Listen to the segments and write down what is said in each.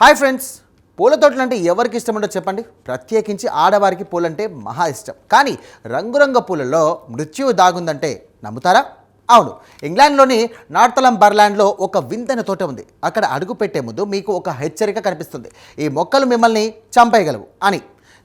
Hi friends, పూల తోటలు అంటే ఎవరికి ఇష్టం ఉండో చెప్పండి. ప్రత్యేకించి ఆడవారికి పూలంటే మహా ఇష్టం. కానీ రంగురంగ పూలలో మృత్యువు దాగుందంటే నమ్ముతారా? అవును, ఇంగ్లాండ్లోని నార్థంబర్లాండ్లో ఒక వింతైన తోట ఉంది. అక్కడ అడుగు పెట్టే ముందు మీకు ఒక హెచ్చరిక కనిపిస్తుంది. ఈ మొక్కలు మిమ్మల్ని చంపేయగలవు అని.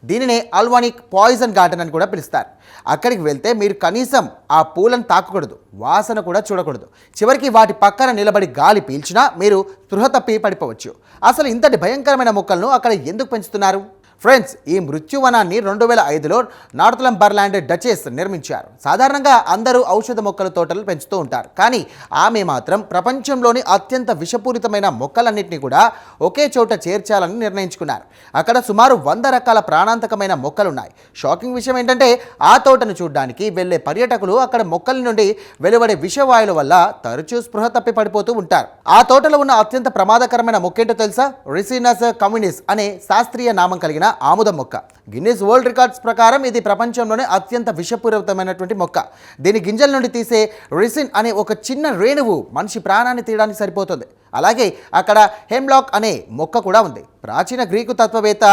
దీనినే అల్వానిక్ పాయిజన్ గార్డెన్ అని కూడా పిలుస్తారు. అక్కడికి వెళ్తే మీరు కనీసం ఆ పూలను తాకకూడదు, వాసన కూడా చూడకూడదు. చివరికి వాటి పక్కన నిలబడి గాలి పీల్చినా మీరు స్పృహ తప్పి పడిపోవచ్చు. అసలు ఇంతటి భయంకరమైన మొక్కలను అక్కడ ఎందుకు పెంచుతున్నారు? ఫ్రెండ్స్, ఈ మృత్యువనాన్ని 2005లో నార్థంబర్లాండ్ డచెస్ నిర్మించారు. సాధారణంగా అందరూ ఔషధ మొక్కల తోటలు పెంచుతూ ఉంటారు, కానీ ఆమె మాత్రం ప్రపంచంలోని అత్యంత విషపూరితమైన మొక్కలన్నింటినీ కూడా ఒకే చోట చేర్చాలని నిర్ణయించుకున్నారు. అక్కడ సుమారు 100 రకాల ప్రాణాంతకమైన మొక్కలున్నాయి. షాకింగ్ విషయం ఏంటంటే ఆ తోటను చూడడానికి వెళ్లే పర్యాటకులు అక్కడ మొక్కల నుండి వెలువడే విషవాయువుల వల్ల తరచూ స్పృహ తప్పి పడిపోతూ ఉంటారు. ఆ తోటలో ఉన్న అత్యంత ప్రమాదకరమైన మొక్కేంటో తెలుసా? రిసినస్ కమ్యూనిస్ అనే శాస్త్రీయ నామం కలిగిన ఆముదం మొక్క. గిన్నిస్ వరల్డ్ రికార్డ్స్ ప్రకారం ఇది ప్రపంచంలోనే అత్యంత విషపూరితమైనటువంటి మొక్క. దీని గింజల నుండి తీసే రిసిన్ అనే ఒక చిన్న రేణువు మనిషి ప్రాణాన్ని తీయడానికి సరిపోతుంది. అలాగే అక్కడ హెమ్లాక్ అనే మొక్క కూడా ఉంది. ప్రాచీన గ్రీకు తత్వవేత్త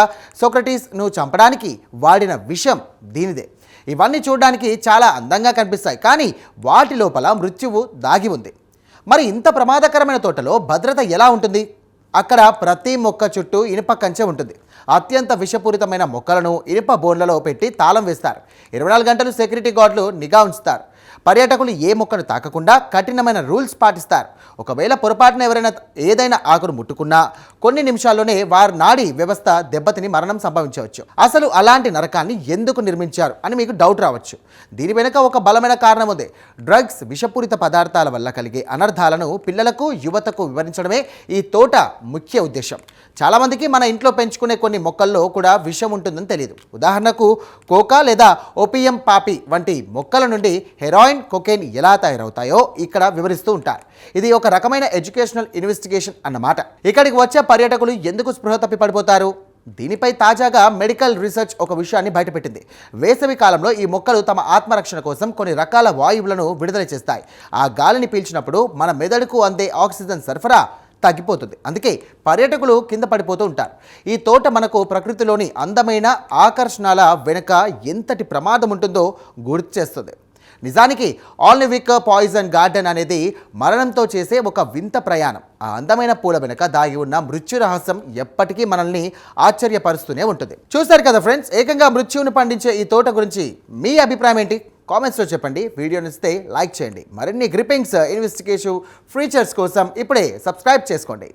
సోక్రటీస్ను చంపడానికి వాడిన విషం దీనిదే. ఇవన్నీ చూడడానికి చాలా అందంగా కనిపిస్తాయి, కానీ వాటి లోపల మృత్యువు దాగి ఉంది. మరి ఇంత ప్రమాదకరమైన తోటలో భద్రత ఎలా ఉంటుంది? అక్కడ ప్రతి మొక్క చుట్టూ ఇనుప కంచె ఉంటుంది. అత్యంత విషపూరితమైన మొక్కలను ఇనుప బోన్లలో పెట్టి తాళం వేస్తారు. 24 గంటలు సెక్యూరిటీ గార్డులు నిఘా ఉంచుతారు. పర్యాటకులు ఏ మొక్కను తాకకుండా కఠినమైన రూల్స్ పాటిస్తారు. ఒకవేళ పొరపాటున ఎవరైనా ఏదైనా ఆకును ముట్టుకున్నా కొన్ని నిమిషాల్లోనే వారి నాడీ వ్యవస్థ దెబ్బతిని మరణం సంభవించవచ్చు. అసలు అలాంటి నరకాన్ని ఎందుకు నిర్మించారు అని మీకు డౌట్ రావచ్చు. దీని వెనుక ఒక బలమైన కారణం ఉంది. డ్రగ్స్, విషపూరిత పదార్థాల వల్ల కలిగే అనర్థాలను పిల్లలకు, యువతకు వివరించడమే ఈ తోట ముఖ్య ఉద్దేశం. చాలామందికి మన ఇంట్లో పెంచుకునే కొన్ని మొక్కల్లో కూడా విషం ఉంటుందని తెలియదు. ఉదాహరణకు కోకా లేదా ఓపియం పాపి వంటి మొక్కల నుండి హెరాయిన్, కొకైన్ ఎలా తయారవుతాయో ఇక్కడ వివరిస్తూ ఉంటారు. ఇది ఒక రకమైన ఎడ్యుకేషనల్ ఇన్వెస్టిగేషన్ అన్నమాట. ఇక్కడికి వచ్చే పర్యాటకులు ఎందుకు స్పృహ తప్పి పడిపోతారు? దీనిపై తాజాగా మెడికల్ రీసెర్చ్ ఒక విషయాన్ని బయటపెట్టింది. వేసవి కాలంలో ఈ మొక్కలు తమ ఆత్మరక్షణ కోసం కొన్ని రకాల వాయువులను విడుదల చేస్తాయి. ఆ గాలిని పీల్చినప్పుడు మన మెదడుకు అందే ఆక్సిజన్ సరఫరా తగ్గిపోతుంది. అందుకే పర్యాటకులు కింద పడిపోతూ ఉంటారు. ఈ తోట మనకు ప్రకృతిలోని అందమైన ఆకర్షణల వెనుక ఎంతటి ప్రమాదం ఉంటుందో గుర్తు చేస్తుంది. నిజానికి ఆల్నివిక్ పాయిజన్ గార్డెన్ అనేది మరణంతో చేసే ఒక వింత ప్రయాణం. ఆ అందమైన పూల వెనుక దాగి ఉన్న మృత్యు రహస్యం ఎప్పటికీ మనల్ని ఆశ్చర్యపరుస్తూనే ఉంటుంది. చూశారు కదా ఫ్రెండ్స్, ఏకంగా మృత్యువును పండించే ఈ తోట గురించి మీ అభిప్రాయం ఏంటి? కామెంట్స్లో చెప్పండి. వీడియో నచ్చితే లైక్ చేయండి. మరిన్ని గ్రిప్పింగ్స్, ఇన్వెస్టిగేటివ్ ఫీచర్స్ కోసం ఇప్పుడే సబ్స్క్రైబ్ చేసుకోండి.